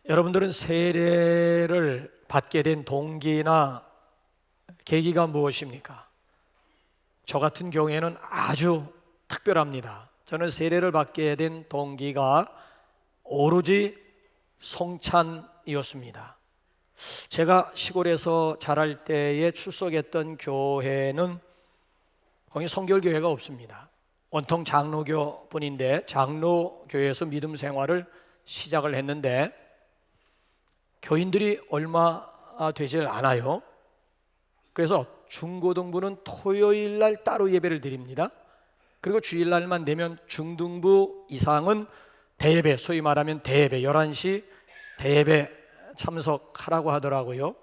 여러분들은 세례를 받게 된 동기나 계기가 무엇입니까? 저 같은 경우에는 아주 특별합니다. 저는 세례를 받게 된 동기가 오로지 성찬이었습니다. 제가 시골에서 자랄 때에 출석했던 교회는 거기 성결교회가 없습니다. 온통 장로교 뿐인데 장로교회에서 믿음 생활을 시작을 했는데 교인들이 얼마 되질 않아요. 그래서 중고등부는 토요일 날 따로 예배를 드립니다. 그리고 주일날만 되면 중등부 이상은 대예배, 소위 말하면 대예배 11시 대예배 참석하라고 하더라고요.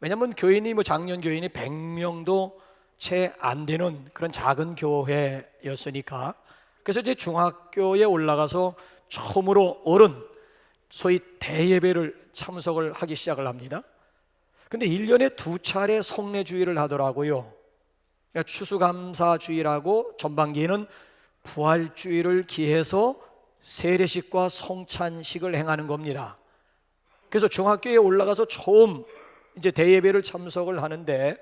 왜냐하면 교인이 작년 교인이 100명도 채 안 되는 그런 작은 교회였으니까. 그래서 이제 중학교에 올라가서 처음으로 어른 소위 대예배를 참석을 하기 시작을 합니다. 근데 1년에 2차례 성례주일을 하더라고요. 그러니까 추수감사주일하고 전반기에는 부활주일을 기해서 세례식과 성찬식을 행하는 겁니다. 그래서 중학교에 올라가서 처음 이제 대예배를 참석을 하는데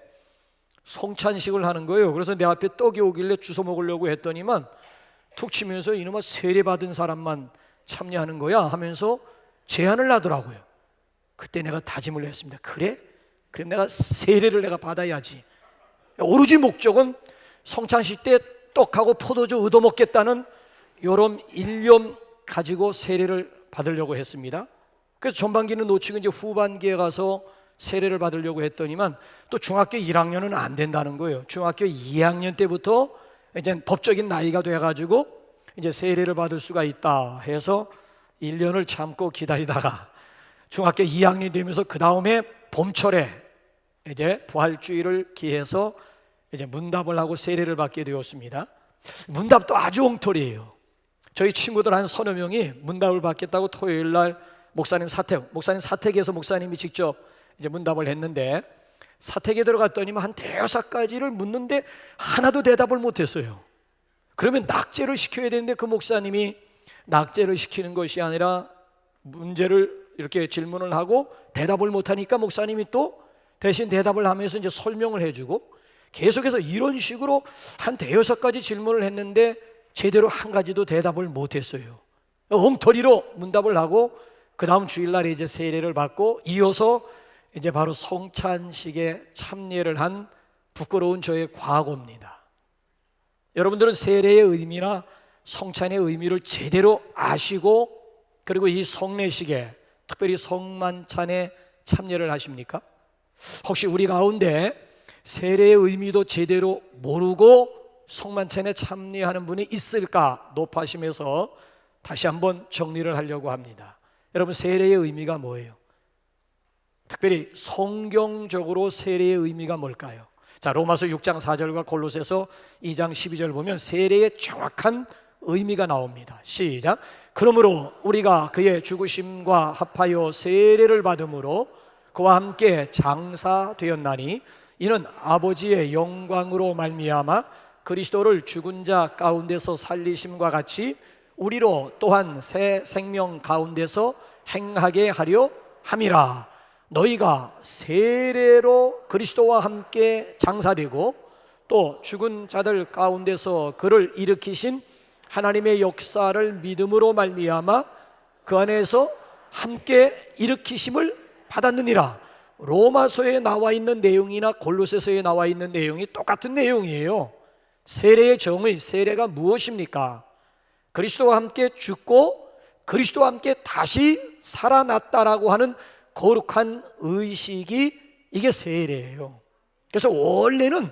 성찬식을 하는 거예요. 그래서 내 앞에 떡이 오길래 주워 먹으려고 했더니만 툭 치면서 이놈아 세례 받은 사람만 참여하는 거야 하면서 제안을 하더라고요. 그때 내가 다짐을 했습니다. 그래? 그럼 내가 세례를 내가 받아야지. 오로지 목적은 성찬식 때 떡하고 포도주 얻어먹겠다는 이런 일념 가지고 세례를 받으려고 했습니다. 그래서 전반기는 놓치고 이제 후반기에 가서 세례를 받으려고 했더니만 또 중학교 1학년은 안 된다는 거예요. 중학교 2학년 때부터 이제 법적인 나이가 돼가지고 이제 세례를 받을 수가 있다 해서 1년을 참고 기다리다가 중학교 2학년이 되면서 그 다음에 봄철에 이제 부활주일을 기해서 이제 문답을 하고 세례를 받게 되었습니다. 문답도 아주 엉터리예요. 저희 친구들 한 서너 명이 문답을 받겠다고 토요일 날 목사님 사택에서 목사님이 직접 이제 문답을 했는데 사택에 들어갔더니만 한 대여섯 가지를 묻는데 하나도 대답을 못했어요. 그러면 낙제를 시켜야 되는데 그 목사님이 낙제를 시키는 것이 아니라 문제를 이렇게 질문을 하고 대답을 못하니까 목사님이 또 대신 대답을 하면서 이제 설명을 해주고 계속해서 이런 식으로 한 대여섯 가지 질문을 했는데 제대로 한 가지도 대답을 못했어요. 엉터리로 문답을 하고 그 다음 주일날에 이제 세례를 받고 이어서 이제 바로 성찬식에 참여를 한 부끄러운 저의 과거입니다. 여러분들은 세례의 의미나 성찬의 의미를 제대로 아시고 그리고 이 성례식에 특별히 성만찬에 참여를 하십니까? 혹시 우리 가운데 세례의 의미도 제대로 모르고 성만찬에 참여하는 분이 있을까 높아심에서 다시 한번 정리를 하려고 합니다. 여러분, 세례의 의미가 뭐예요? 특별히 성경적으로 세례의 의미가 뭘까요? 자, 로마서 6장 4절과 골로새서 2장 12절 보면 세례의 정확한 의미가 나옵니다. 시작. 그러므로 우리가 그의 죽으심과 합하여 세례를 받음으로 그와 함께 장사되었나니 이는 아버지의 영광으로 말미암아 그리스도를 죽은 자 가운데서 살리심과 같이 우리로 또한 새 생명 가운데서 행하게 하려 함이라. 너희가 세례로 그리스도와 함께 장사되고 또 죽은 자들 가운데서 그를 일으키신 하나님의 역사를 믿음으로 말미암아 그 안에서 함께 일으키심을 받았느니라. 로마서에 나와 있는 내용이나 골로새서에 나와 있는 내용이 똑같은 내용이에요. 세례의 정의, 세례가 무엇입니까? 그리스도와 함께 죽고 그리스도와 함께 다시 살아났다라고 하는 거룩한 의식이 이게 세례예요. 그래서 원래는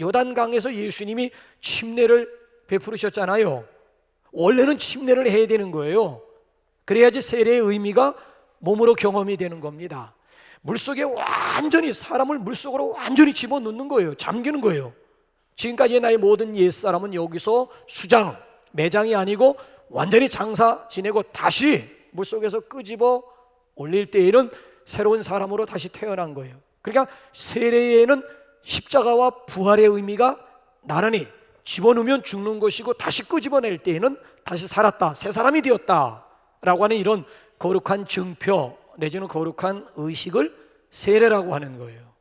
요단강에서 예수님이 침례를 베푸르셨잖아요. 원래는 침례를 해야 되는 거예요. 그래야지 세례의 의미가 몸으로 경험이 되는 겁니다. 물속에 완전히 사람을 물속으로 완전히 집어넣는 거예요. 잠기는 거예요. 지금까지의 나의 모든 옛사람은 여기서 수장, 매장이 아니고 완전히 장사 지내고 다시 물속에서 끄집어 올릴 때에는 새로운 사람으로 다시 태어난 거예요. 그러니까 세례에는 십자가와 부활의 의미가 나란히 집어넣으면 죽는 것이고 다시 끄집어낼 때에는 다시 살았다, 새 사람이 되었다 라고 하는 이런 거룩한 증표 내지는 거룩한 의식을 세례라고 하는 거예요.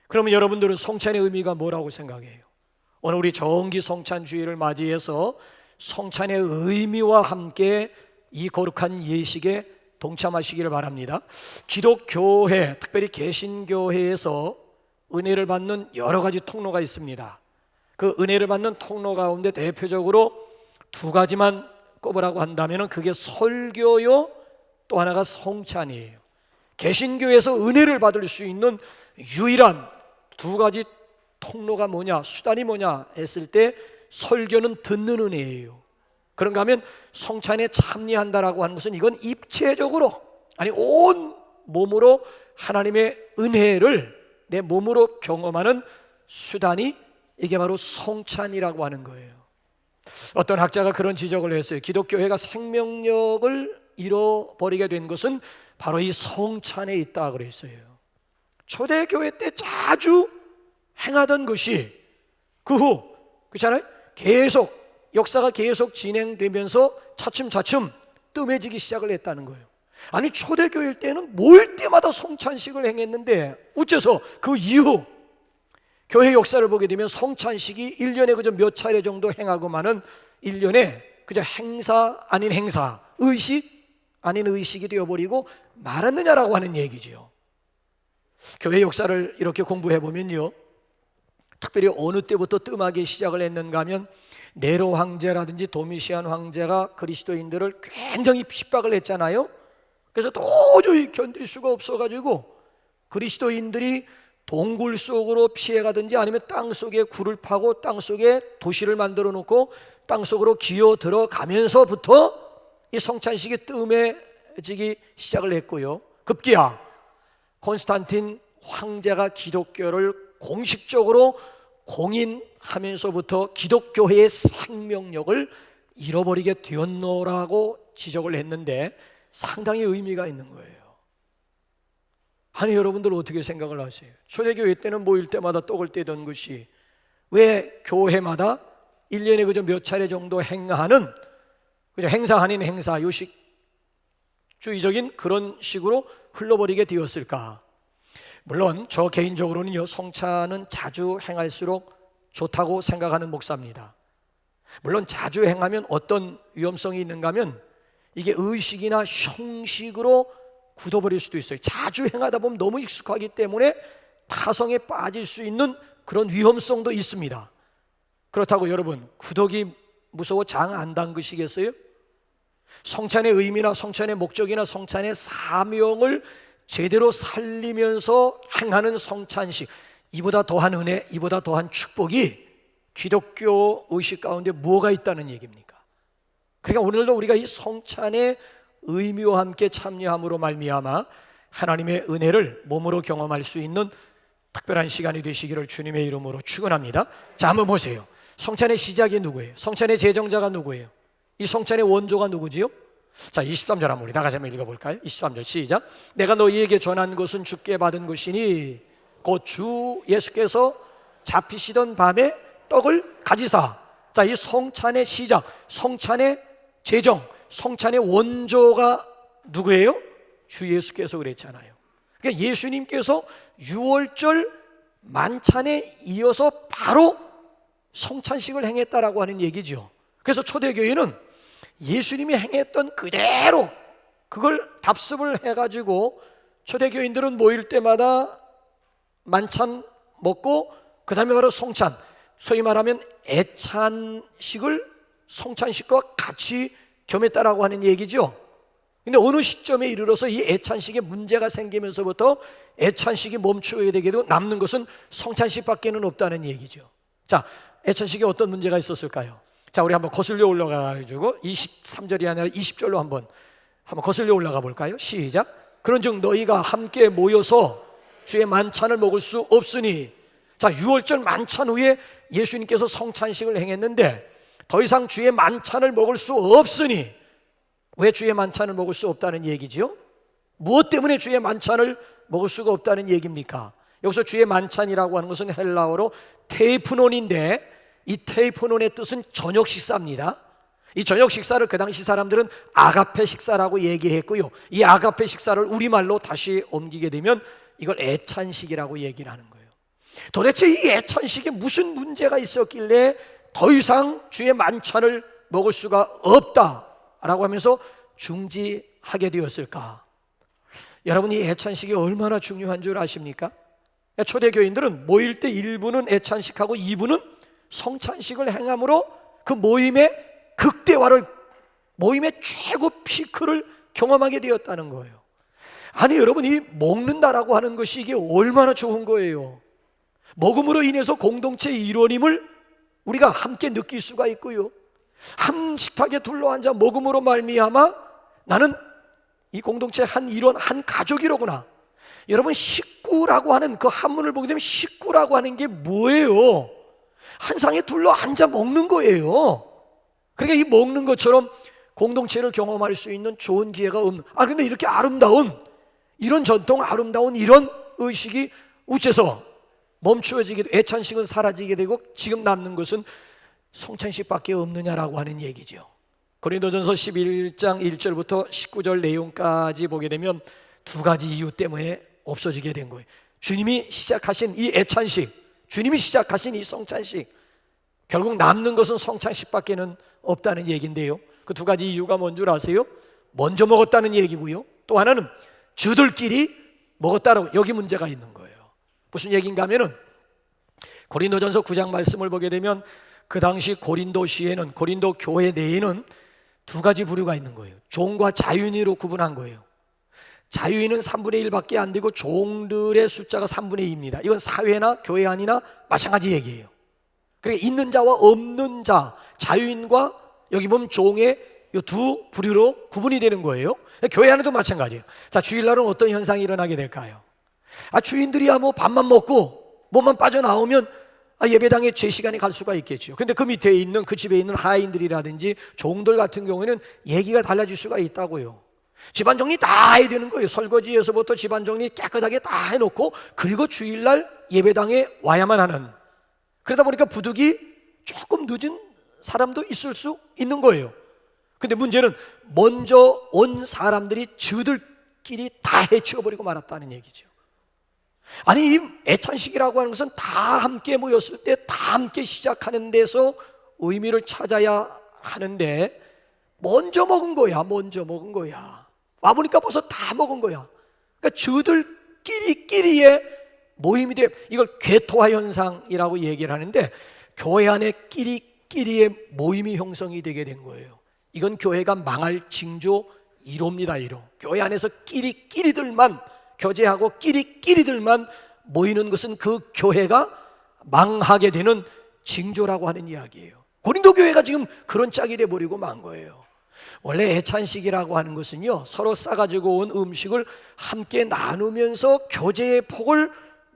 그러면 여러분들은 성찬의 의미가 뭐라고 생각해요? 오늘 우리 정기 성찬주의를 맞이해서 성찬의 의미와 함께 이 거룩한 예식에 동참하시기를 바랍니다. 기독교회, 특별히 개신교회에서 은혜를 받는 여러 가지 통로가 있습니다. 그 은혜를 받는 통로 가운데 대표적으로 두 가지만 꼽으라고 한다면 그게 설교요, 또 하나가 성찬이에요. 개신교에서 은혜를 받을 수 있는 유일한 두 가지 통로가 뭐냐, 수단이 뭐냐 했을 때 설교는 듣는 은혜예요. 그런가 하면 성찬에 참여한다라고 하는 것은 이건 입체적으로, 아니 온 몸으로 하나님의 은혜를 내 몸으로 경험하는 수단이 이게 바로 성찬이라고 하는 거예요. 어떤 학자가 그런 지적을 했어요. 기독교회가 생명력을 잃어버리게 된 것은 바로 이 성찬에 있다 그랬어요. 초대교회 때 자주 행하던 것이 그 후, 그렇잖아요? 계속 역사가 계속 진행되면서 차츰차츰 뜸해지기 시작을 했다는 거예요. 아니 초대교회 때는 모일 때마다 성찬식을 행했는데 어째서 그 이후 교회 역사를 보게 되면 성찬식이 1년에 그저 몇 차례 정도 행하고만은 1년에 그저 행사 아닌 행사, 의식 아닌 의식이 되어버리고 말았느냐라고 하는 얘기지요. 교회 역사를 이렇게 공부해 보면요, 특별히 어느 때부터 뜸하게 시작을 했는가 하면 네로 황제라든지 도미시안 황제가 그리스도인들을 굉장히 핍박을 했잖아요. 그래서 도저히 견딜 수가 없어가지고 그리스도인들이 동굴 속으로 피해가든지 아니면 땅 속에 굴을 파고 땅 속에 도시를 만들어 놓고 땅 속으로 기어 들어가면서부터 이 성찬식이 뜸해지기 시작을 했고요. 급기야 콘스탄틴 황제가 기독교를 공식적으로 공인하면서부터 기독교회의 생명력을 잃어버리게 되었노라고 지적을 했는데 상당히 의미가 있는 거예요. 아니 여러분들 어떻게 생각을 하세요? 초대교회 때는 모일 때마다 떡을 떼던 것이 왜 교회마다 1년에 그저 몇 차례 정도 행하는 그저 행사 아닌 행사, 요식주의적인 그런 식으로 흘러버리게 되었을까? 물론 저 개인적으로는요, 성찬은 자주 행할수록 좋다고 생각하는 목사입니다. 물론 자주 행하면 어떤 위험성이 있는가 하면 이게 의식이나 형식으로 굳어버릴 수도 있어요. 자주 행하다 보면 너무 익숙하기 때문에 타성에 빠질 수 있는 그런 위험성도 있습니다. 그렇다고 여러분 구더기 무서워 장 안 담그시겠어요? 성찬의 의미나 성찬의 목적이나 성찬의 사명을 제대로 살리면서 행하는 성찬식, 이보다 더한 은혜, 이보다 더한 축복이 기독교 의식 가운데 뭐가 있다는 얘기입니까? 그러니까 오늘도 우리가 이 성찬의 의미와 함께 참여함으로 말미암아 하나님의 은혜를 몸으로 경험할 수 있는 특별한 시간이 되시기를 주님의 이름으로 축원합니다. 자, 한번 보세요. 성찬의 시작이 누구예요? 성찬의 제정자가 누구예요? 이 성찬의 원조가 누구지요? 자, 23절 한번 우리 나가서 한번 읽어볼까요? 23절 시작. 내가 너희에게 전한 것은 주께 받은 것이니 곧 주 예수께서 잡히시던 밤에 떡을 가지사. 자, 이 성찬의 시작, 성찬의 제정, 성찬의 원조가 누구예요? 주 예수께서 그랬잖아요. 그러니까 예수님께서 6월절 만찬에 이어서 바로 성찬식을 행했다라고 하는 얘기죠. 그래서 초대교회는 예수님이 행했던 그대로 그걸 답습을 해가지고 초대교인들은 모일 때마다 만찬 먹고 그 다음에 바로 성찬, 소위 말하면 애찬식을 성찬식과 같이 겸했다라고 하는 얘기죠. 근데 어느 시점에 이르러서 이 애찬식에 문제가 생기면서부터 애찬식이 멈추게 되게 되고 남는 것은 성찬식밖에는 없다는 얘기죠. 자, 애찬식에 어떤 문제가 있었을까요? 자, 우리 한번 거슬려 올라가가지고 23절이 아니라 20절로 한번 거슬려 올라가 볼까요? 시작. 그런즉 너희가 함께 모여서 주의 만찬을 먹을 수 없으니. 자, 6월절 만찬 후에 예수님께서 성찬식을 행했는데 더 이상 주의 만찬을 먹을 수 없으니. 왜 주의 만찬을 먹을 수 없다는 얘기지요? 무엇 때문에 주의 만찬을 먹을 수가 없다는 얘기입니까? 여기서 주의 만찬이라고 하는 것은 헬라어로 테이프논인데 이 테이프논의 뜻은 저녁 식사입니다. 이 저녁 식사를 그 당시 사람들은 아가페 식사라고 얘기했고요, 이 아가페 식사를 우리말로 다시 옮기게 되면 이걸 애찬식이라고 얘기를 하는 거예요. 도대체 이 애찬식에 무슨 문제가 있었길래 더 이상 주의 만찬을 먹을 수가 없다라고 하면서 중지하게 되었을까? 여러분, 이 애찬식이 얼마나 중요한 줄 아십니까? 초대교인들은 모일 때 1부는 애찬식하고 2부는 성찬식을 행함으로 그 모임의 극대화를, 모임의 최고 피크를 경험하게 되었다는 거예요. 아니 여러분, 이 먹는다라고 하는 것이 이게 얼마나 좋은 거예요. 먹음으로 인해서 공동체의 일원임을 우리가 함께 느낄 수가 있고요, 한 식탁에 둘러앉아 먹음으로 말미암아 나는 이 공동체의 한 일원, 한 가족이로구나. 여러분, 식구라고 하는 그 한문을 보게 되면 식구라고 하는 게 뭐예요? 한 상에 둘러앉아 먹는 거예요. 그러니까 이 먹는 것처럼 공동체를 경험할 수 있는 좋은 기회가 없는, 근데 이렇게 아름다운 이런 전통, 아름다운 이런 의식이 우째서 멈추어지게, 애찬식은 사라지게 되고 지금 남는 것은 성찬식밖에 없느냐라고 하는 얘기죠. 고린도전서 11장 1절부터 19절 내용까지 보게 되면 두 가지 이유 때문에 없어지게 된 거예요. 주님이 시작하신 이 애찬식, 주님이 시작하신 이 성찬식, 결국 남는 것은 성찬식밖에는 없다는 얘기인데요, 그 두 가지 이유가 뭔 줄 아세요? 먼저 먹었다는 얘기고요, 또 하나는 저들끼리 먹었다라고, 여기 문제가 있는 거예요. 무슨 얘기인가 하면은 고린도전서 9장 말씀을 보게 되면 그 당시 고린도시에는, 고린도 교회 내에는 두 가지 부류가 있는 거예요. 종과 자유인으로 구분한 거예요. 자유인은 3분의 1밖에 안 되고 종들의 숫자가 3분의 2입니다. 이건 사회나 교회 안이나 마찬가지 얘기예요. 그러니까 있는 자와 없는 자, 자유인과 여기 보면 종의 이 두 부류로 구분이 되는 거예요. 교회 안에도 마찬가지예요. 자, 주일날은 어떤 현상이 일어나게 될까요? 주인들이야 뭐 밥만 먹고 몸만 빠져나오면 예배당에 제 시간에 갈 수가 있겠죠. 근데 그 밑에 있는, 그 집에 있는 하인들이라든지 종들 같은 경우에는 얘기가 달라질 수가 있다고요. 집안 정리 다 해야 되는 거예요. 설거지에서부터 집안 정리 깨끗하게 다 해놓고, 그리고 주일날 예배당에 와야만 하는, 그러다 보니까 부득이 조금 늦은 사람도 있을 수 있는 거예요. 근데 문제는 먼저 온 사람들이 저들끼리 다 해치워버리고 말았다는 얘기죠. 아니, 이 애찬식이라고 하는 것은 다 함께 모였을 때 다 함께 시작하는 데서 의미를 찾아야 하는데 먼저 먹은 거야. 먼저 먹은 거야. 와보니까 벌써 다 먹은 거야. 그러니까 저들끼리의 모임이 돼. 이걸 괴토화 현상이라고 얘기를 하는데, 교회 안에 끼리의 모임이 형성이 되게 된 거예요. 이건 교회가 망할 징조 1호입니다. 1호. 교회 안에서 끼리들만 교제하고 끼리들만 모이는 것은 그 교회가 망하게 되는 징조라고 하는 이야기예요. 고린도 교회가 지금 그런 짝이 돼버리고 만 거예요. 원래 애찬식이라고 하는 것은요, 서로 싸가지고 온 음식을 함께 나누면서 교제의 폭을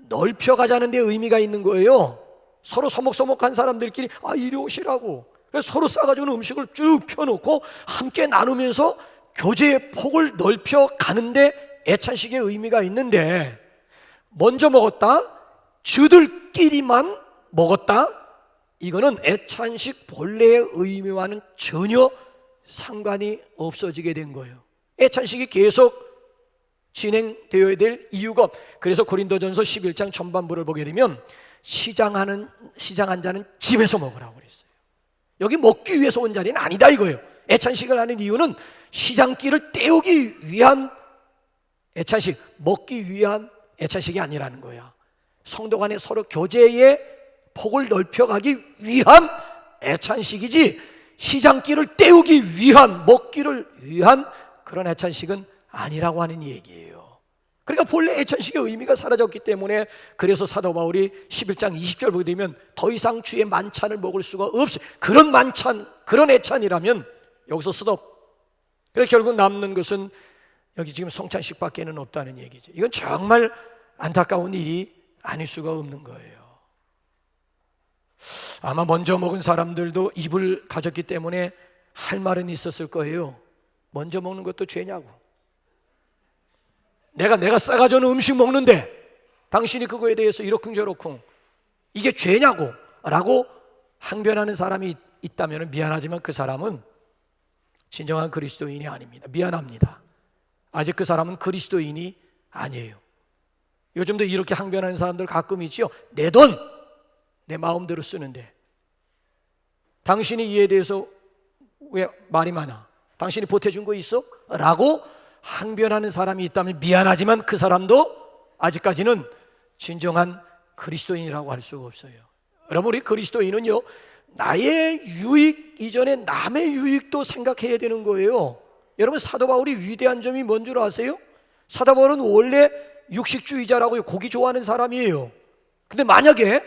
넓혀가자는 데 의미가 있는 거예요. 서로 서먹서먹한 사람들끼리 이리 오시라고, 그래서 서로 싸가지고 온 음식을 쭉 펴놓고 함께 나누면서 교제의 폭을 넓혀가는데 애찬식의 의미가 있는데, 먼저 먹었다, 저들끼리만 먹었다, 이거는 애찬식 본래의 의미와는 전혀 상관이 없어지게 된 거예요. 애찬식이 계속 진행되어야 될 이유가, 그래서 고린도전서 11장 전반부를 보게 되면 시장한 자는 집에서 먹으라고 그랬어요. 여기 먹기 위해서 온 자리는 아니다 이거예요. 애찬식을 하는 이유는 시장길을 때우기 위한 애찬식, 먹기 위한 애찬식이 아니라는 거야. 성도 간에 서로 교제의 폭을 넓혀가기 위한 애찬식이지, 시장길을 때우기 위한, 먹기를 위한 그런 애찬식은 아니라고 하는 얘기예요. 그러니까 본래 애찬식의 의미가 사라졌기 때문에, 그래서 사도 바울이 11장 20절 보게 되면 더 이상 주의 만찬을 먹을 수가 없어요. 그런 만찬, 그런 애찬이라면 여기서 스톱. 그래서 결국 남는 것은 여기 지금 성찬식밖에는 없다는 얘기죠. 이건 정말 안타까운 일이 아닐 수가 없는 거예요. 아마 먼저 먹은 사람들도 입을 가졌기 때문에 할 말은 있었을 거예요. 먼저 먹는 것도 죄냐고. 내가 싸가지고 음식 먹는데 당신이 그거에 대해서 이러쿵저러쿵, 이게 죄냐고 라고 항변하는 사람이 있다면 미안하지만 그 사람은 진정한 그리스도인이 아닙니다. 미안합니다. 아직 그 사람은 그리스도인이 아니에요. 요즘도 이렇게 항변하는 사람들 가끔 있지요. 내 돈, 내 마음대로 쓰는데 당신이 이에 대해서 왜 말이 많아? 당신이 보태준 거 있어? 라고 항변하는 사람이 있다면 미안하지만 그 사람도 아직까지는 진정한 그리스도인이라고 할 수가 없어요. 여러분, 우리 그리스도인은요, 나의 유익 이전에 남의 유익도 생각해야 되는 거예요. 여러분, 사도 바울이 위대한 점이 뭔 줄 아세요? 사도 바울은 원래 육식주의자라고요. 고기 좋아하는 사람이에요. 근데 만약에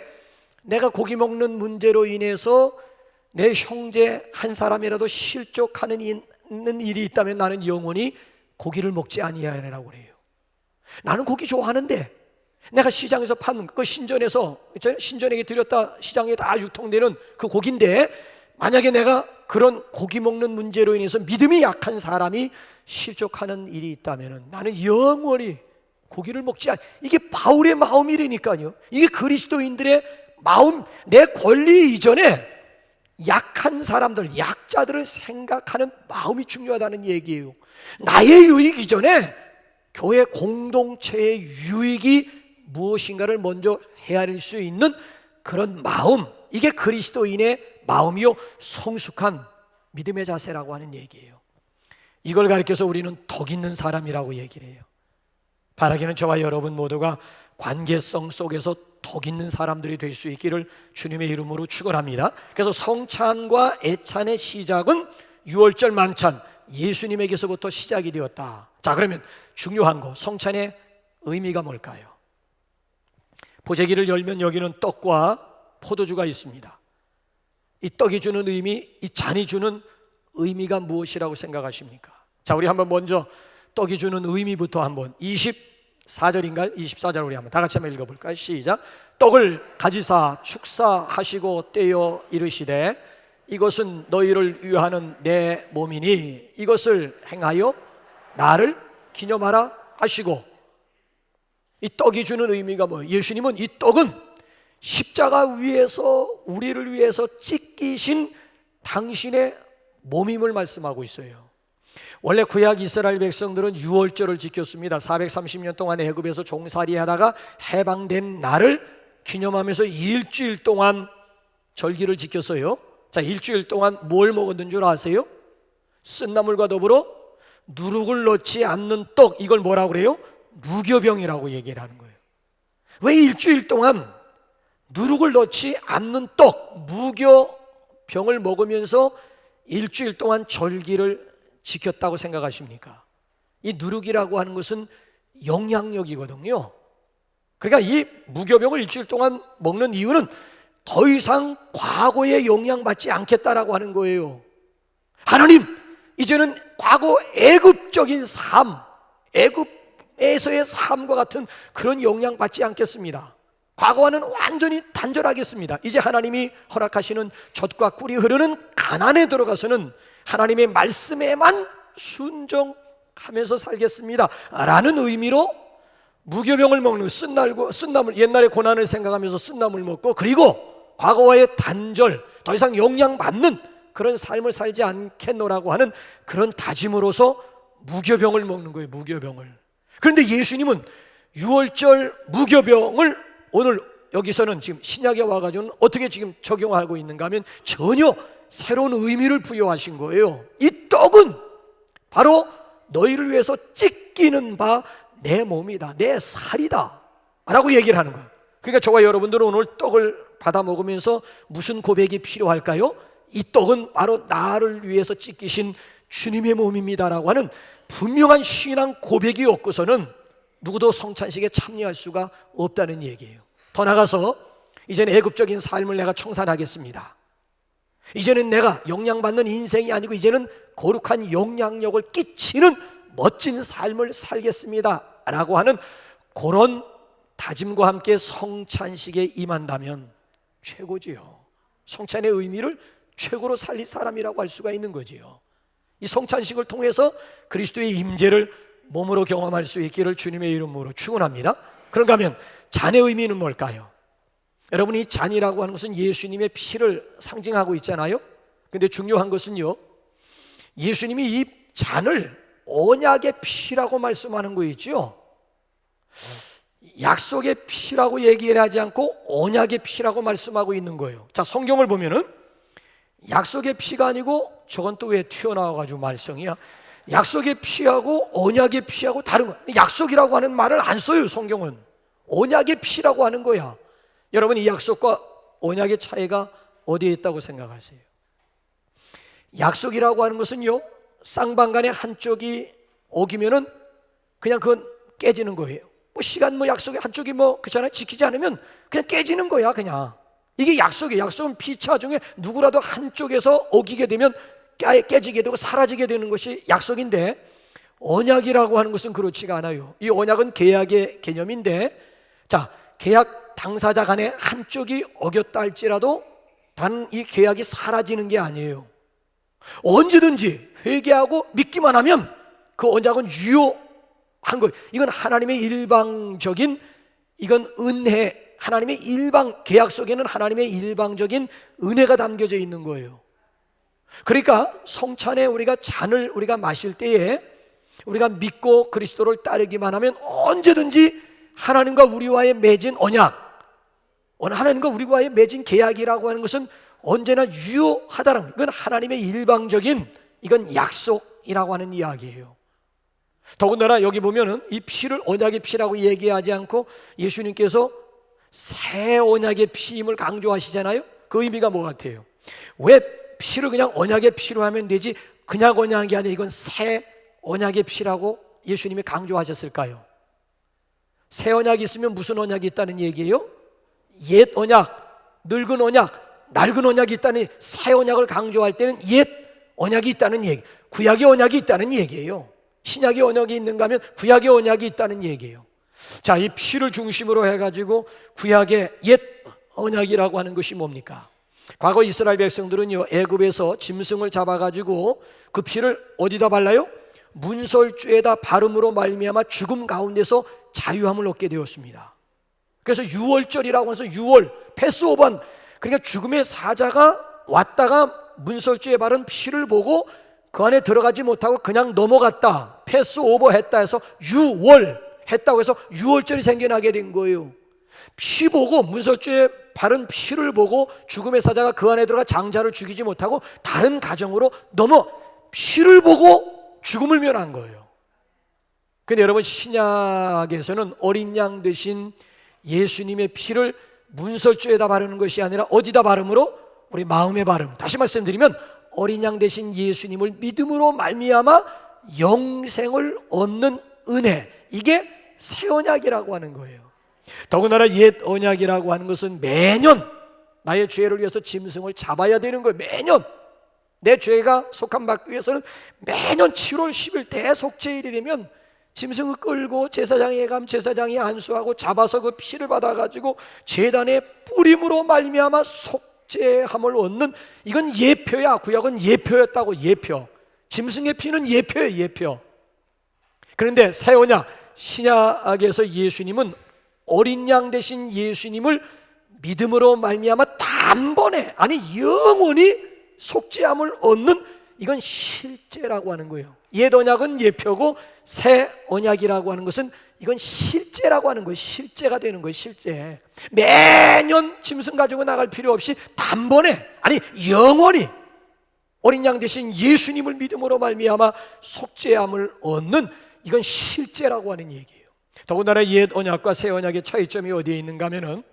내가 고기 먹는 문제로 인해서 내 형제 한 사람이라도 실족하는 일이 있다면 나는 영원히 고기를 먹지 아니하리라고 그래요. 나는 고기 좋아하는데 내가 시장에서 판 그 신전에서 신전에게 드렸다 시장에 다 유통되는 그 고기인데 만약에 내가 그런 고기 먹는 문제로 인해서 믿음이 약한 사람이 실족하는 일이 있다면 나는 영원히 고기를 먹지 않. 이게 바울의 마음이라니까요. 이게 그리스도인들의 마음, 내 권리 이전에 약한 사람들, 약자들을 생각하는 마음이 중요하다는 얘기예요. 나의 유익 이전에 교회 공동체의 유익이 무엇인가를 먼저 헤아릴 수 있는 그런 마음, 이게 그리스도인의 마음이요 성숙한 믿음의 자세라고 하는 얘기예요. 이걸 가리켜서 우리는 덕 있는 사람이라고 얘기를 해요. 바라기는 저와 여러분 모두가 관계성 속에서 덕 있는 사람들이 될 수 있기를 주님의 이름으로 축원합니다. 그래서 성찬과 애찬의 시작은 유월절 만찬 예수님에게서부터 시작이 되었다. 자, 그러면 중요한 거, 성찬의 의미가 뭘까요? 보재기를 열면 여기는 떡과 포도주가 있습니다. 이 떡이 주는 의미, 이 잔이 주는 의미가 무엇이라고 생각하십니까? 자, 우리 한번 먼저 떡이 주는 의미부터 한번 24절인가요? 24절 우리 한번 다 같이 한번 읽어볼까요? 시작. 떡을 가지사 축사하시고 떼어 이르시되 이것은 너희를 위하는 내 몸이니 이것을 행하여 나를 기념하라 하시고. 이 떡이 주는 의미가 뭐예요? 예수님은 이 떡은 십자가 위에서 우리를 위해서 찢기신 당신의 몸임을 말씀하고 있어요. 원래 구약 이스라엘 백성들은 유월절을 지켰습니다. 430년 동안 애굽에서 종살이하다가 해방된 날을 기념하면서 일주일 동안 절기를 지켰어요. 자, 일주일 동안 뭘 먹었는 줄 아세요? 쓴나물과 더불어 누룩을 넣지 않는 떡, 이걸 뭐라고 그래요? 무교병이라고 얘기를 하는 거예요. 왜 일주일 동안 누룩을 넣지 않는 떡, 무교병을 먹으면서 일주일 동안 절기를 지켰다고 생각하십니까? 이 누룩이라고 하는 것은 영양력이거든요. 그러니까 이 무교병을 일주일 동안 먹는 이유는 더 이상 과거에 영향받지 않겠다라고 하는 거예요. 하나님, 이제는 과거 애굽적인 삶, 애굽에서의 삶과 같은 그런 영향받지 않겠습니다. 과거와는 완전히 단절하겠습니다. 이제 하나님이 허락하시는 젖과 꿀이 흐르는 가나안에 들어가서는 하나님의 말씀에만 순종하면서 살겠습니다 라는 의미로 무교병을 먹는 쓴나물, 옛날의 고난을 생각하면서 쓴나물 먹고, 그리고 과거와의 단절, 더 이상 영향받는 그런 삶을 살지 않겠노라고 하는 그런 다짐으로서 무교병을 먹는 거예요. 무교병을. 그런데 예수님은 유월절 무교병을 오늘 여기서는 지금 신약에 와가지고는 어떻게 지금 적용하고 있는가 하면 전혀 새로운 의미를 부여하신 거예요. 이 떡은 바로 너희를 위해서 찢기는 바 내 몸이다, 내 살이다 라고 얘기를 하는 거예요. 그러니까 저와 여러분들은 오늘 떡을 받아 먹으면서 무슨 고백이 필요할까요? 이 떡은 바로 나를 위해서 찢기신 주님의 몸입니다라고 하는 분명한 신앙 고백이 없고서는 누구도 성찬식에 참여할 수가 없다는 얘기예요. 더 나가서 이제는 애굽적인 삶을 내가 청산하겠습니다. 이제는 내가 영향받는 인생이 아니고 이제는 거룩한 영향력을 끼치는 멋진 삶을 살겠습니다 라고 하는 그런 다짐과 함께 성찬식에 임한다면 최고지요. 성찬의 의미를 최고로 살릴 사람이라고 할 수가 있는 거지요. 이 성찬식을 통해서 그리스도의 임재를 몸으로 경험할 수 있기를 주님의 이름으로 축원합니다. 그런가 하면 잔의 의미는 뭘까요? 여러분, 이 잔이라고 하는 것은 예수님의 피를 상징하고 있잖아요. 근데 중요한 것은요, 예수님이 이 잔을 언약의 피라고 말씀하는 거 있죠. 약속의 피라고 얘기를 하지 않고 언약의 피라고 말씀하고 있는 거예요. 자, 성경을 보면은 약속의 피가 아니고, 저건 또 왜 튀어나와가지고 말썽이야? 약속의 피하고 언약의 피하고 다른 거야. 약속이라고 하는 말을 안 써요, 성경은. 언약의 피라고 하는 거야. 여러분, 이 약속과 언약의 차이가 어디에 있다고 생각하세요? 약속이라고 하는 것은요, 쌍방간의 한쪽이 어기면은 그냥 그건 깨지는 거예요. 뭐 시간 약속이 한쪽이 그렇잖아요. 지키지 않으면 그냥 깨지는 거야, 그냥. 이게 약속이에요. 약속은 피차 중에 누구라도 한쪽에서 어기게 되면 깨지게 되고 사라지게 되는 것이 약속인데, 언약이라고 하는 것은 그렇지가 않아요. 이 언약은 계약의 개념인데, 자, 계약 당사자 간에 한쪽이 어겼다 할지라도 단 이 계약이 사라지는 게 아니에요. 언제든지 회개하고 믿기만 하면 그 언약은 유효한 거예요. 이건 하나님의 일방적인, 이건 은혜, 하나님의 일방, 계약 속에는 하나님의 일방적인 은혜가 담겨져 있는 거예요. 그러니까 성찬에 우리가 잔을 우리가 마실 때에 우리가 믿고 그리스도를 따르기만 하면 언제든지 하나님과 우리와의 맺은 언약, 하나님과 우리와의 맺은 계약이라고 하는 것은 언제나 유효하다는, 이건 하나님의 일방적인, 이건 약속이라고 하는 이야기예요. 더군다나 여기 보면은 이 피를 언약의 피라고 얘기하지 않고 예수님께서 새 언약의 피임을 강조하시잖아요. 그 의미가 뭐 같아요? 왜 피를 그냥 언약의 피로 하면 되지 그냥 언약이 아니라 이건 새 언약의 피라고 예수님이 강조하셨을까요? 새 언약이 있으면 무슨 언약이 있다는 얘기예요? 옛 언약, 늙은 언약, 낡은 언약이 있다는, 새 언약을 강조할 때는 옛 언약이 있다는 얘기, 구약의 언약이 있다는 얘기예요. 신약의 언약이 있는가 하면 구약의 언약이 있다는 얘기예요. 자, 이 피를 중심으로 해가지고 구약의 옛 언약이라고 하는 것이 뭡니까? 과거 이스라엘 백성들은요, 애굽에서 짐승을 잡아가지고 그 피를 어디다 발라요? 문설주에다 바름으로 말미암아 죽음 가운데서 자유함을 얻게 되었습니다. 그래서 유월절이라고 해서 유월, 패스오번, 그러니까 죽음의 사자가 왔다가 문설주에 바른 피를 보고 그 안에 들어가지 못하고 그냥 넘어갔다, 패스오버 했다 해서 유월 했다고 해서 유월절이 생겨나게 된 거예요. 피 보고, 문설주에 바른 피를 보고 죽음의 사자가 그 안에 들어가 장자를 죽이지 못하고 다른 가정으로 피를 보고 죽음을 면한 거예요. 근데 여러분, 신약에서는 어린 양 되신 예수님의 피를 문설주에다 바르는 것이 아니라 어디다 바름으로? 우리 마음에 바름. 다시 말씀드리면 어린 양 되신 예수님을 믿음으로 말미암아 영생을 얻는 은혜, 이게 새 언약이라고 하는 거예요. 더군다나 옛 언약이라고 하는 것은 매년 나의 죄를 위해서 짐승을 잡아야 되는 거예요. 매년 내 죄가 속한 받기 위해서는 매년 7월 10일 대속죄일이 되면 짐승을 끌고 제사장에 가면 제사장이 안수하고 잡아서 그 피를 받아가지고 제단에 뿌림으로 말미암아 속죄함을 얻는, 이건 예표야. 구약은 예표였다고. 예표. 짐승의 피는 예표예요, 예표. 그런데 새 언약 신약에서 예수님은 어린 양 되신 예수님을 믿음으로 말미암아 단번에, 아니 영원히 속죄함을 얻는, 이건 실제라고 하는 거예요. 옛 언약은 예표고 새 언약이라고 하는 것은 이건 실제라고 하는 거예요. 실제가 되는 거예요. 실제. 매년 짐승 가지고 나갈 필요 없이 단번에, 아니 영원히 어린 양 되신 예수님을 믿음으로 말미암아 속죄함을 얻는, 이건 실제라고 하는 얘기예요. 더군다나 옛 언약과 새 언약의 차이점이 어디에 있는가 하면은,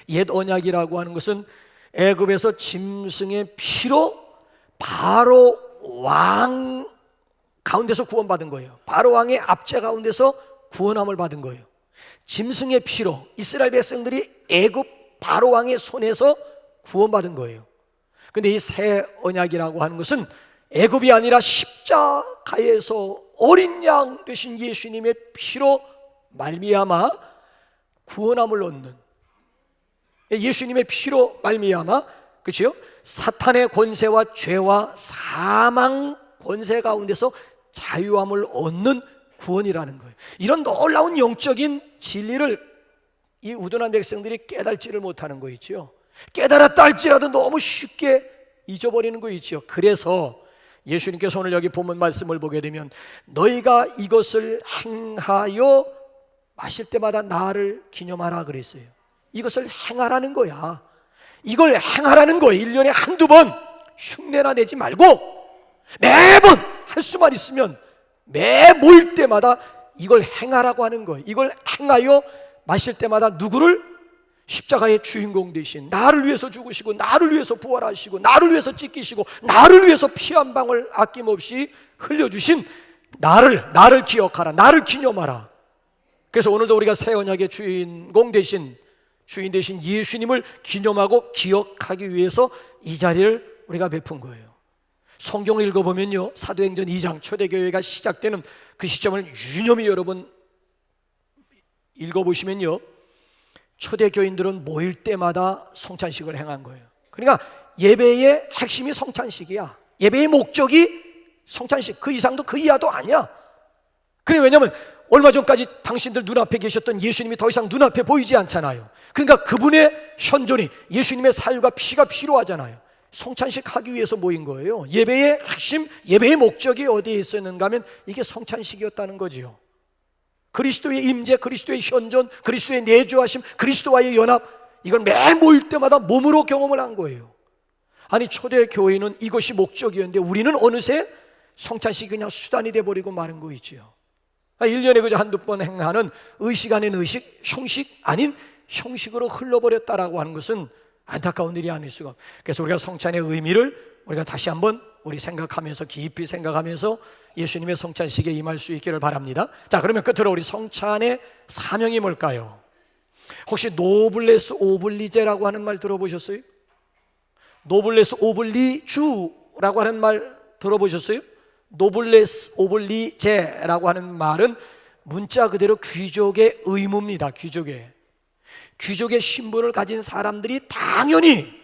옛 언약이라고 하는 것은 애굽에서 짐승의 피로 바로 왕 가운데서 구원받은 거예요. 바로 왕의 압제 가운데서 구원함을 받은 거예요. 짐승의 피로 이스라엘 백성들이 애굽 바로 왕의 손에서 구원받은 거예요. 근데 이 새 언약이라고 하는 것은 애굽이 아니라 십자가에서 어린 양 되신 예수님의 피로 말미암아 구원함을 얻는, 예수님의 피로 말미암아, 그렇죠? 사탄의 권세와 죄와 사망 권세 가운데서 자유함을 얻는 구원이라는 거예요. 이런 놀라운 영적인 진리를 이 우둔한 백성들이 깨달지를 못하는 거 있죠. 깨달았다 할지라도 너무 쉽게 잊어버리는 거 있죠. 그래서 예수님께서 오늘 여기 본문 말씀을 보게 되면 너희가 이것을 행하여 마실 때마다 나를 기념하라 그랬어요. 이것을 행하라는 거야. 이걸 행하라는 거예요. 1년에 한두 번 흉내나 내지 말고 매번 할 수만 있으면 매 모일 때마다 이걸 행하라고 하는 거예요. 이걸 행하여 마실 때마다 누구를? 십자가의 주인공 되신 나를 위해서 죽으시고 나를 위해서 부활하시고 나를 위해서 찢기시고 나를 위해서 피 한 방울 아낌없이 흘려주신 나를 기억하라, 나를 기념하라. 그래서 오늘도 우리가 새 언약의 주인 되신 예수님을 기념하고 기억하기 위해서 이 자리를 우리가 베푼 거예요. 성경을 읽어보면요, 사도행전 2장 초대교회가 시작되는 그 시점을 유념히 여러분 읽어보시면요, 초대교인들은 모일 때마다 성찬식을 행한 거예요. 그러니까 예배의 핵심이 성찬식이야. 예배의 목적이 성찬식, 그 이상도 그 이하도 아니야. 그래, 왜냐하면 얼마 전까지 당신들 눈앞에 계셨던 예수님이 더 이상 눈앞에 보이지 않잖아요. 그러니까 그분의 현존이, 예수님의 살과 피가 필요하잖아요. 성찬식 하기 위해서 모인 거예요. 예배의 핵심, 예배의 목적이 어디에 있었는가 하면 이게 성찬식이었다는 거지요. 그리스도의 임재, 그리스도의 현존, 그리스도의 내주하심, 그리스도와의 연합, 이걸 매 모일 때마다 몸으로 경험을 한 거예요. 아니, 초대교회는 이것이 목적이었는데 우리는 어느새 성찬식이 그냥 수단이 돼버리고 마는 거 있지요. 1년에 그저 한두 번 행하는 의식 아닌 의식, 형식 아닌 형식으로 흘러버렸다라고 하는 것은 안타까운 일이 아닐 수가 없어요. 그래서 우리가 성찬의 의미를 우리가 다시 한번 우리 생각하면서, 깊이 생각하면서 예수님의 성찬식에 임할 수 있기를 바랍니다. 자, 그러면 끝으로 우리 성찬의 사명이 뭘까요? 혹시 노블레스 오블리제라고 하는 말 들어보셨어요? 노블레스 오블리주라고 하는 말 들어보셨어요? 노블레스 오블리제라고 하는 말은 문자 그대로 귀족의 의무입니다. 귀족의 신분을 가진 사람들이 당연히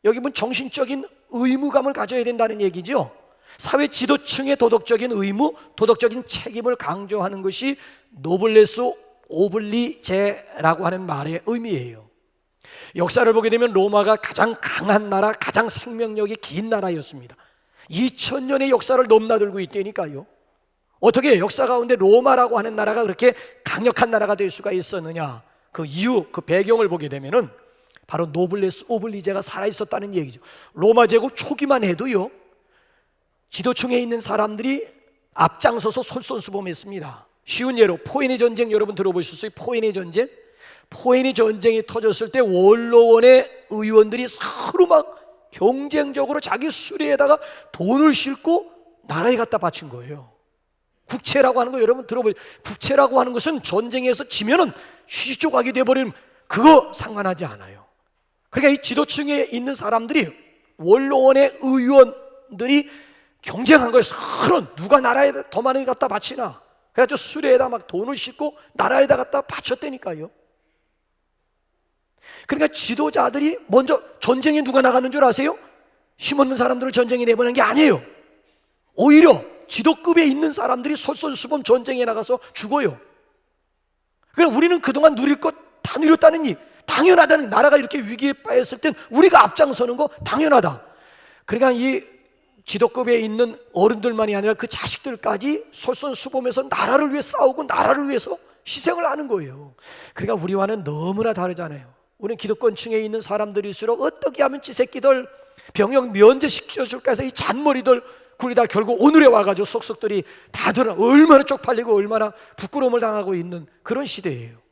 여기 보면 정신적인 의무감을 가져야 된다는 얘기죠. 사회 지도층의 도덕적인 의무, 도덕적인 책임을 강조하는 것이 노블레스 오블리제라고 하는 말의 의미예요. 역사를 보게 되면 로마가 가장 강한 나라, 가장 생명력이 긴 나라였습니다. 2000년의 역사를 넘나들고 있다니까요. 어떻게 역사 가운데 로마라고 하는 나라가 그렇게 강력한 나라가 될 수가 있었느냐, 그 이유, 그 배경을 보게 되면은 바로 노블레스 오블리제가 살아있었다는 얘기죠. 로마 제국 초기만 해도요, 지도층에 있는 사람들이 앞장서서 솔선수범했습니다. 쉬운 예로 포에니 전쟁 여러분 들어보셨어요? 포에니 전쟁? 포에니 전쟁이 터졌을 때 원로원의 의원들이 서로 막 경쟁적으로 자기 수레에다가 돈을 싣고 나라에 갖다 바친 거예요. 국채라고 하는 거 여러분 들어보세요. 국채라고 하는 것은 전쟁에서 지면은 쉬조각이 돼버리면 그거 상관하지 않아요. 그러니까 이 지도층에 있는 사람들이, 원로원의 의원들이 경쟁한 거예요. 서로 누가 나라에 더 많이 갖다 바치나. 그래가지고 수레에다 막 돈을 싣고 나라에다 갖다 바쳤다니까요. 그러니까 지도자들이 먼저, 전쟁에 누가 나가는 줄 아세요? 힘없는 사람들을 전쟁에 내보내는 게 아니에요. 오히려 지도급에 있는 사람들이 솔선수범 전쟁에 나가서 죽어요. 그러니까 우리는 그동안 누릴 것 다 누렸다는 이 당연하다는, 나라가 이렇게 위기에 빠졌을 땐 우리가 앞장서는 거 당연하다. 그러니까 이 지도급에 있는 어른들만이 아니라 그 자식들까지 솔선수범해서 나라를 위해 싸우고 나라를 위해서 희생을 하는 거예요. 그러니까 우리와는 너무나 다르잖아요. 우리는 기득권층에 있는 사람들일수록 어떻게 하면 지새끼들 병역 면제시켜줄까 해서 이 잔머리들 굴리다 결국 오늘에 와가지고 속속들이 다들 얼마나 쪽팔리고 얼마나 부끄러움을 당하고 있는 그런 시대예요.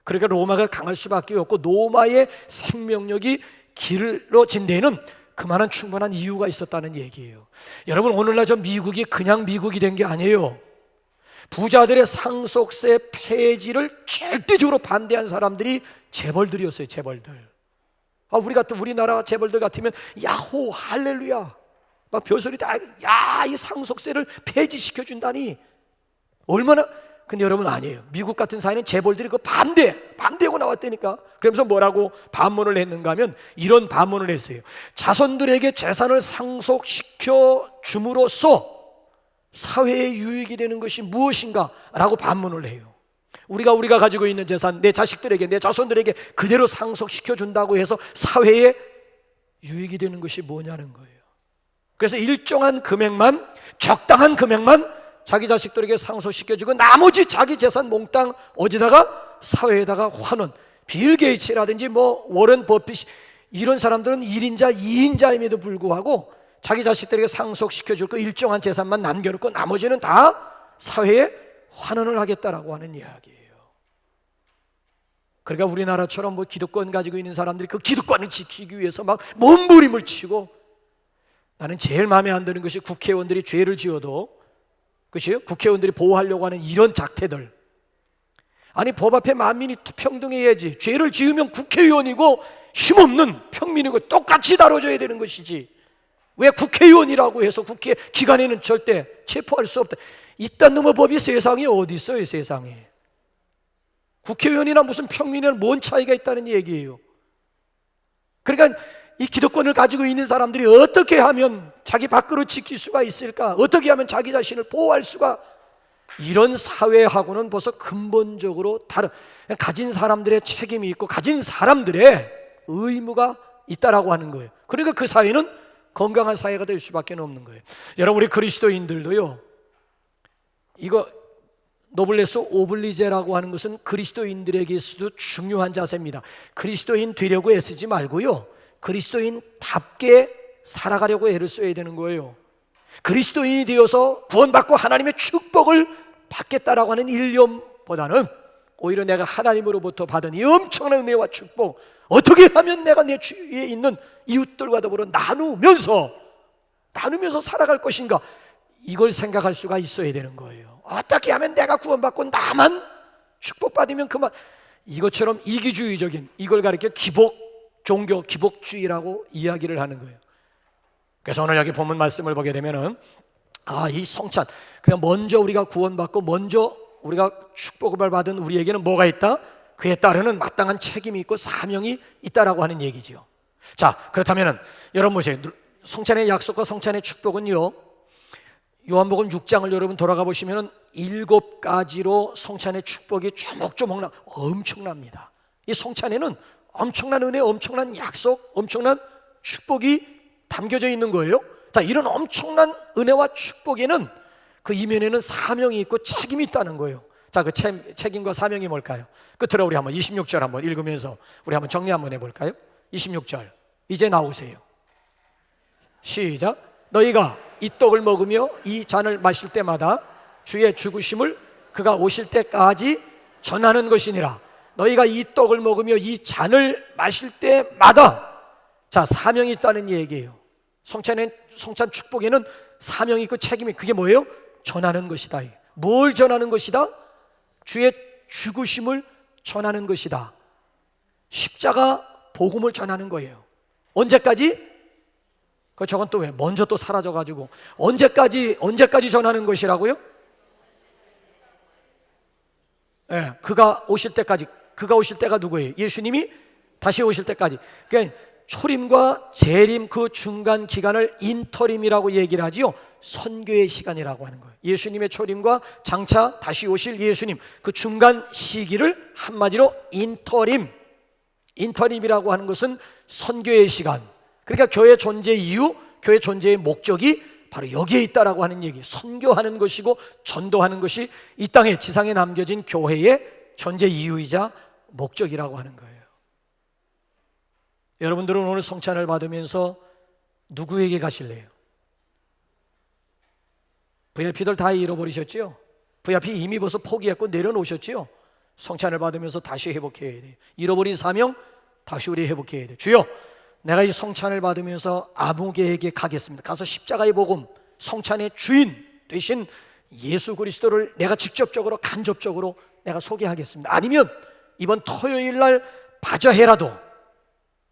그러니까 로마가 강할 수밖에 없고 로마의 생명력이 길러진 데는 그만한 충분한 이유가 있었다는 얘기예요. 여러분, 오늘날 저 미국이 그냥 미국이 된 게 아니에요. 부자들의 상속세 폐지를 절대적으로 반대한 사람들이 재벌들이었어요. 재벌들. 우리나라 재벌들 같으면 야호 할렐루야 막 별소리 다, 야, 이 상속세를 폐지시켜준다니 얼마나. 근데 여러분 아니에요. 미국 같은 사회는 재벌들이 그 반대하고 나왔다니까. 그러면서 뭐라고 반문을 했는가 하면 이런 반문을 했어요. 자손들에게 재산을 상속시켜 줌으로써 사회에 유익이 되는 것이 무엇인가 라고 반문을 해요. 우리가 가지고 있는 재산 내 자식들에게, 내 자손들에게 그대로 상속시켜 준다고 해서 사회에 유익이 되는 것이 뭐냐는 거예요. 그래서 일정한 금액만, 적당한 금액만 자기 자식들에게 상속시켜주고 나머지 자기 재산 몽땅 어디다가? 사회에다가 환원. 빌 게이츠라든지 뭐 워런 버핏 이런 사람들은 1인자 2인자임에도 불구하고 자기 자식들에게 상속시켜줄 거 일정한 재산만 남겨놓고 나머지는 다 사회에 환원을 하겠다라고 하는 이야기예요. 그러니까 우리나라처럼 뭐 기득권 가지고 있는 사람들이 그 기득권을 지키기 위해서 막 몸부림을 치고, 나는 제일 마음에 안 드는 것이 국회의원들이 죄를 지어도, 그렇죠? 국회의원들이 보호하려고 하는 이런 작태들. 아니, 법 앞에 만민이 평등해야지. 죄를 지으면 국회의원이고 힘없는 평민이고 똑같이 다뤄줘야 되는 것이지, 왜 국회의원이라고 해서 국회 기관에는 절대 체포할 수 없다. 이딴 놈의 법이 세상에 어디 있어요? 세상에. 국회의원이나 무슨 평민이나 뭔 차이가 있다는 얘기예요. 그러니까 이 기득권을 가지고 있는 사람들이 어떻게 하면 자기 밖으로 지킬 수가 있을까? 어떻게 하면 자기 자신을 보호할 수가? 이런 사회하고는 벌써 근본적으로 다른, 가진 사람들의 책임이 있고 가진 사람들의 의무가 있다라고 하는 거예요. 그러니까 그 사회는 건강한 사회가 될 수밖에 없는 거예요. 여러분, 우리 그리스도인들도요, 이거 노블레스 오블리제라고 하는 것은 그리스도인들에게서도 중요한 자세입니다. 그리스도인 되려고 애쓰지 말고요, 그리스도인답게 살아가려고 애를 써야 되는 거예요. 그리스도인이 되어서 구원받고 하나님의 축복을 받겠다라고 하는 일념보다는 오히려 내가 하나님으로부터 받은 이 엄청난 은혜와 축복, 어떻게 하면 내가 내 주위에 있는 이웃들과 더불어 나누면서 살아갈 것인가, 이걸 생각할 수가 있어야 되는 거예요. 어떻게 하면 내가 구원받고 나만 축복받으면 그만. 이것처럼 이기주의적인, 이걸 가리켜 종교 기복주의라고 이야기를 하는 거예요. 그래서 오늘 여기 본문 말씀을 보게 되면은, 이 성찬, 그냥 먼저 우리가 구원받고 먼저 우리가 축복을 받은 우리에게는 뭐가 있다? 그에 따르는 마땅한 책임이 있고 사명이 있다라고 하는 얘기지요. 자, 그렇다면은 여러분 보세요. 성찬의 약속과 성찬의 축복은요, 요한복음 6장을 여러분 돌아가 보시면은 7가지로 성찬의 축복이 조목조목 엄청납니다. 이 성찬에는 엄청난 은혜, 엄청난 약속, 엄청난 축복이 담겨져 있는 거예요. 자, 이런 엄청난 은혜와 축복에는 그 이면에는 사명이 있고 책임이 있다는 거예요. 자, 그 책임과 사명이 뭘까요? 끝으로 우리 한번 26절 한번 읽으면서 우리 한번 정리 한번 해볼까요? 26절 이제 나오세요. 시작. 너희가 이 떡을 먹으며 이 잔을 마실 때마다 주의 죽으심을 그가 오실 때까지 전하는 것이니라. 너희가 이 떡을 먹으며 이 잔을 마실 때마다, 자, 사명이 있다는 얘기예요. 성찬 축복에는 사명이 있고 책임이, 그게 뭐예요? 전하는 것이다. 뭘 전하는 것이다? 주의 죽으심을 전하는 것이다. 십자가 복음을 전하는 거예요. 언제까지? 저건 또 왜 먼저 또 사라져가지고 언제까지 전하는 것이라고요? 그가 오실 때까지. 그가 오실 때가 누구예요? 예수님이 다시 오실 때까지. 그러니까 초림과 재림 그 중간 기간을 인터림이라고 얘기를 하지요. 선교의 시간이라고 하는 거예요. 예수님의 초림과 장차 다시 오실 예수님 그 중간 시기를 한마디로 인터림이라고 하는 것은 선교의 시간. 그러니까 교회 존재 이유, 교회 존재의 목적이 바로 여기에 있다라고 하는 얘기. 선교하는 것이고 전도하는 것이 이 땅에 지상에 남겨진 교회의 존재 이유이자 목적이라고 하는 거예요. 여러분들은 오늘 성찬을 받으면서 누구에게 가실래요? VIP들 다 잃어버리셨지요? VIP 이미 벌써 포기했고 내려놓으셨지요? 성찬을 받으면서 다시 회복해야 돼요. 잃어버린 사명 다시 우리 회복해야 돼요. 주여, 내가 이 성찬을 받으면서 아무개에게 가겠습니다. 가서 십자가의 복음, 성찬의 주인 되신 예수 그리스도를 내가 직접적으로 간접적으로 내가 소개하겠습니다. 아니면 이번 토요일 날 바자해라도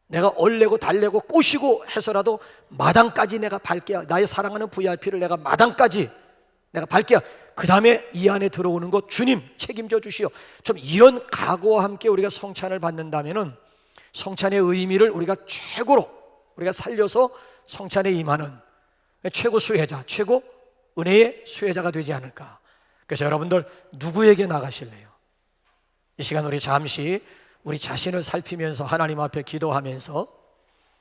내가 얼레고 달래고 꼬시고 해서라도 마당까지 내가 밟게, 나의 사랑하는 VIP를 내가 마당까지 내가 밟게, 그 다음에 이 안에 들어오는 것 주님 책임져 주시오. 좀 이런 각오와 함께 우리가 성찬을 받는다면은 성찬의 의미를 우리가 최고로 우리가 살려서 성찬에 임하는 최고 수혜자, 최고 은혜의 수혜자가 되지 않을까. 그래서 여러분들 누구에게 나가실래요? 이 시간 우리 잠시 우리 자신을 살피면서 하나님 앞에 기도하면서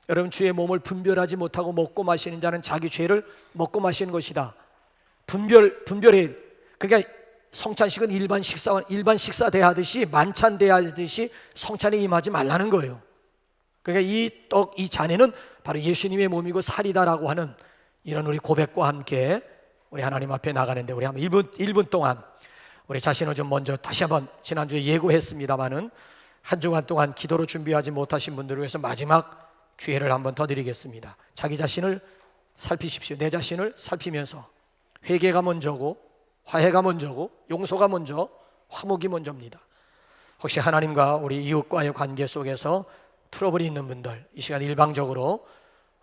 여러분, 주의 몸을 분별하지 못하고 먹고 마시는 자는 자기 죄를 먹고 마시는 것이다. 분별해. 그러니까 성찬식은 일반 식사 대하듯이, 만찬 대하듯이 성찬에 임하지 말라는 거예요. 그러니까 이 떡, 이 잔에는 바로 예수님의 몸이고 살이다라고 하는 이런 우리 고백과 함께 우리 하나님 앞에 나가는데, 우리 한번 1분 동안 우리 자신을 좀 먼저 다시 한번, 지난주에 예고했습니다마는 한 주간 동안 기도로 준비하지 못하신 분들을 위해서 마지막 기회를 한번 더 드리겠습니다. 자기 자신을 살피십시오. 내 자신을 살피면서 회개가 먼저고, 화해가 먼저고, 용서가 먼저, 화목이 먼저입니다. 혹시 하나님과 우리 이웃과의 관계 속에서 트러블이 있는 분들, 이 시간 일방적으로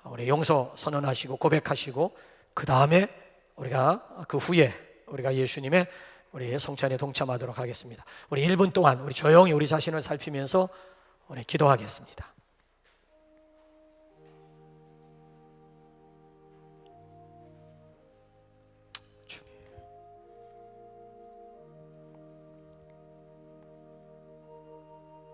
우리 용서 선언하시고 고백하시고, 그 다음에 우리가 그 후에 우리가 예수님의 우리 성찬에 동참하도록 하겠습니다. 우리 1분 동안 우리 조용히 우리 자신을 살피면서 우리 기도하겠습니다.